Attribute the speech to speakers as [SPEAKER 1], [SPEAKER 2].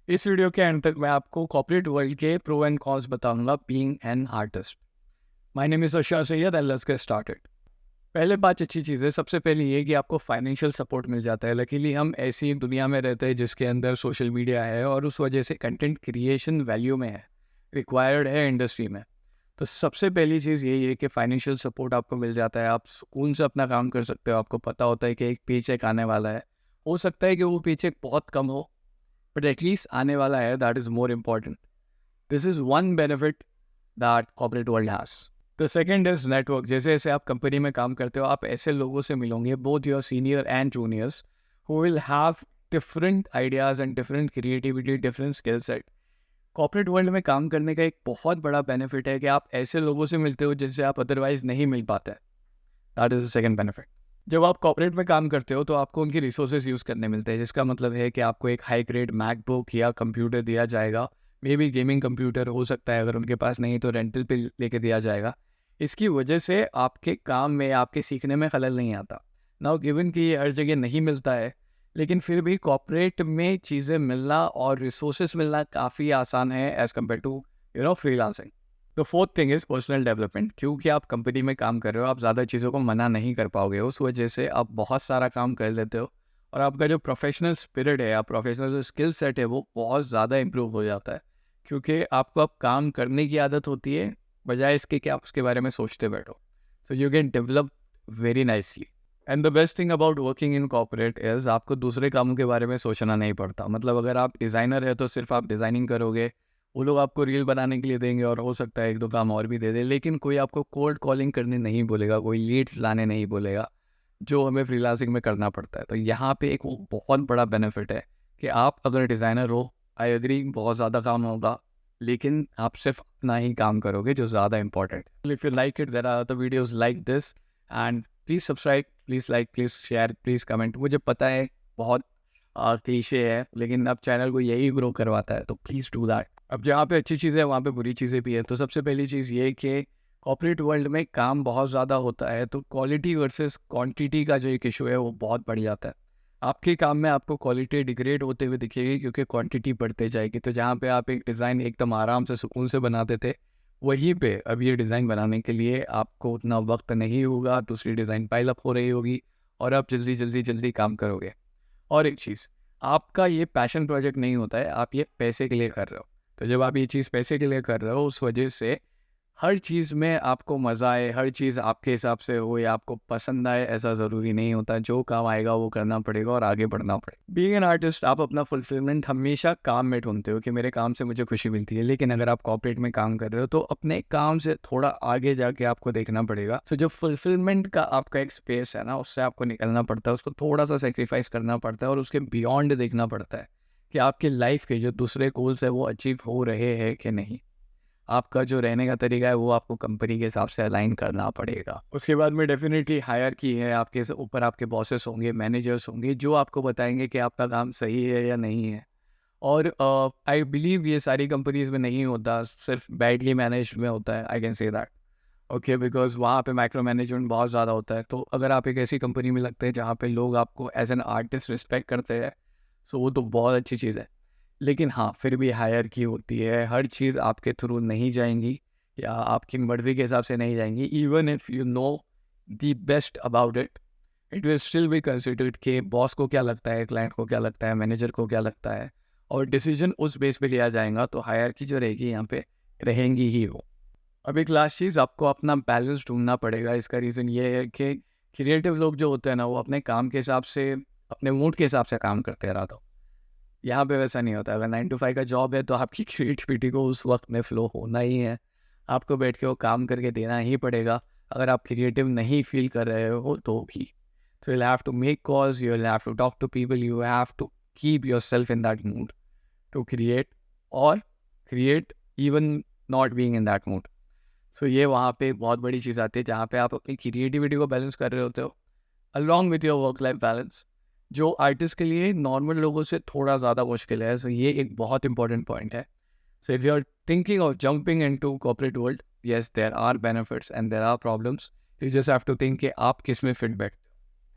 [SPEAKER 1] इस वीडियो के एंड तक मैं आपको कॉर्पोरेट वर्ल्ड के प्रो एंड कॉन्स बताऊंगा being an artist. My name is Arshad Syed and let's get started. पहले 5 अच्छी चीज़ें। सबसे पहले ये कि आपको फाइनेंशियल सपोर्ट मिल जाता है। लकीली हम ऐसी एक दुनिया में रहते हैं जिसके अंदर सोशल मीडिया है और उस वजह से कंटेंट क्रिएशन वैल्यू में है, रिक्वायर्ड है इंडस्ट्री में। तो सबसे पहली चीज़ यही है कि फाइनेंशियल सपोर्ट आपको मिल जाता है। आप सुकून से अपना काम कर सकते हो। आपको पता होता है कि एक पे चेक आने वाला है। हो सकता है कि वो पे चेक बहुत कम हो, बट एटलीस्ट आने वाला है। That is more important. This is one benefit that corporate world has. The second is network. जैसे जैसे आप कंपनी में काम करते हो, आप ऐसे लोगों से मिलोगे, both your senior and juniors, who will have different ideas and different creativity, different skill set. Corporate world में काम करने का एक बहुत बड़ा बेनिफिट है कि आप ऐसे लोगों से मिलते हो जिनसे आप अदरवाइज नहीं मिल पाते। That is the second benefit. जब आप कॉर्पोरेट में काम करते हो तो आपको उनकी रिसोर्सेज यूज़ करने मिलते हैं, जिसका मतलब है कि आपको एक हाई ग्रेड मैकबुक या कंप्यूटर दिया जाएगा। मे बी गेमिंग कंप्यूटर हो सकता है, अगर उनके पास नहीं तो रेंटल पे लेके दिया जाएगा। इसकी वजह से आपके काम में, आपके सीखने में खलल नहीं आता। नाउ गिवन कि ये हर जगह नहीं मिलता है, लेकिन फिर भी कॉर्पोरेट में चीज़ें मिलना और रिसोर्सेज मिलना काफ़ी आसान है as compare to freelancing. The fourth thing is personal development. क्योंकि आप कंपनी में काम कर रहे हो, आप ज़्यादा चीज़ों को मना नहीं कर पाओगे। उस वजह से आप बहुत सारा काम कर लेते हो और आपका जो प्रोफेशनल स्पिरिट है या प्रोफेशनल जो स्किल सेट है वो बहुत ज़्यादा इम्प्रूव हो जाता है। क्योंकि आपको अब काम करने की आदत होती है, बजाय इसके कि आप उसके बारे में सोचते बैठो। So you can develop very nicely. And the best thing about working in corporate is आपको दूसरे कामों के बारे में सोचना नहीं पड़ता। मतलब अगर आप डिज़ाइनर है तो सिर्फ आप डिज़ाइनिंग करोगे, वो लोग आपको रील बनाने के लिए देंगे और हो सकता है 1-2 काम और भी दे दे, लेकिन कोई आपको कोल्ड कॉलिंग करने नहीं बोलेगा, कोई लीड्स लाने नहीं बोलेगा, जो हमें फ्रीलांसिंग में करना पड़ता है। तो यहाँ पे एक वो बहुत बड़ा बेनिफिट है कि आप अगर डिज़ाइनर हो, आई एग्री बहुत ज़्यादा काम होगा, लेकिन आप सिर्फ अपना ही काम करोगे, जो ज़्यादा इंपॉर्टेंट है। If you like it, there are the videos like this and please subscribe, please like, please share, please comment. मुझे पता है बहुत क्लीशे है, लेकिन अब चैनल को यही ग्रो करवाता है, तो प्लीज़ डू दैट। अब जहाँ पे अच्छी चीज़ें हैं वहाँ पे बुरी चीज़ें भी हैं। तो सबसे पहली चीज़ ये कि कॉर्पोरेट वर्ल्ड में काम बहुत ज़्यादा होता है, तो क्वालिटी वर्सेस क्वांटिटी का जो एक इशू है वो बहुत बढ़ जाता है। आपके काम में आपको क्वालिटी डिग्रेड होते हुए दिखेगी क्योंकि क्वांटिटी बढ़ते जाएगी। तो जहाँ पे आप एक डिज़ाइन एकदम आराम से सुकून से बनाते थे, वहीं पे अब ये डिज़ाइन बनाने के लिए आपको उतना वक्त नहीं होगा, दूसरी डिज़ाइन पाइल अप हो रही होगी और आप जल्दी काम करोगे। और एक चीज़, आपका ये पैशन प्रोजेक्ट नहीं होता है, आप ये पैसे के लिए कर रहे हो। तो जब आप ये चीज़ पैसे के लिए कर रहे हो, उस वजह से हर चीज़ में आपको मज़ा आए, हर चीज़ आपके हिसाब से हो या आपको पसंद आए, ऐसा ज़रूरी नहीं होता। जो काम आएगा वो करना पड़ेगा और आगे बढ़ना पड़ेगा। बीइंग एन आर्टिस्ट, आप अपना फुलफिलमेंट हमेशा काम में ढूंढते हो कि मेरे काम से मुझे खुशी मिलती है। लेकिन अगर आप कॉर्पोरेट में काम कर रहे हो तो अपने काम से थोड़ा आगे जाके आपको देखना पड़ेगा। सो जो फुलफिलमेंट का आपका एक स्पेस है ना, उससे आपको निकलना पड़ता है, उसको थोड़ा सा सेक्रीफाइस करना पड़ता है और उसके बियॉन्ड देखना पड़ता है कि आपकी लाइफ के जो दूसरे गोल्स है वो अचीव हो रहे हैं कि नहीं। आपका जो रहने का तरीका है वो आपको कंपनी के हिसाब से अलाइन करना पड़ेगा। उसके बाद में डेफिनेटली हायरार्की है, आपके ऊपर आपके बॉसेस होंगे, मैनेजर्स होंगे, जो आपको बताएंगे कि आपका काम सही है या नहीं है। और आई बिलीव ये सारी कंपनीज में नहीं होता, सिर्फ बैडली मैनेज में होता है। I can say that okay, because वहाँ पे माइक्रो मैनेजमेंट बहुत ज़्यादा होता है। तो अगर आप एक ऐसी कंपनी में लगते हैं जहाँ पे लोग आपको एज एन आर्टिस्ट रिस्पेक्ट करते हैं, सो वो तो बहुत अच्छी चीज़ है। लेकिन हाँ, फिर भी हायरार्की होती है, हर चीज़ आपके थ्रू नहीं जाएंगी या आपकी मर्ज़ी के हिसाब से नहीं जाएंगी। Even if you know the best about it, it will still be considered कि बॉस को क्या लगता है, क्लाइंट को क्या लगता है, मैनेजर को क्या लगता है, और डिसीजन उस बेस पे लिया जाएगा। तो हायरार्की जो रहेगी यहाँ पे रहेंगी ही वो। अब एक लास्ट चीज़, आपको अपना बैलेंस ढूंढना पड़ेगा। इसका रीज़न ये है कि क्रिएटिव लोग जो होते हैं ना, वो अपने काम के हिसाब से, अपने मूड के हिसाब से काम करते रहते हो। यहाँ पे वैसा नहीं होता। अगर 9 to 5 का जॉब है तो आपकी क्रिएटिविटी को उस वक्त में फ्लो होना ही है, आपको बैठ के वो काम करके देना ही पड़ेगा। अगर आप क्रिएटिव नहीं फील कर रहे हो तो भी, so you'll have to make calls, you'll have to talk to people, you have to keep yourself in that mood to create, or create even not being in that mood. So ये वहाँ पे बहुत बड़ी चीज़ आती है जहाँ पे आप अपनी क्रिएटिविटी को बैलेंस कर रहे होते हो along with your work life balance, जो आर्टिस्ट के लिए नॉर्मल लोगों से थोड़ा ज़्यादा मुश्किल है। सो ये एक बहुत इंपॉर्टेंट पॉइंट है। So if you are thinking of jumping into corporate world, yes there are benefits and there are problems, you just have to think कि आप किस में फिट बैठते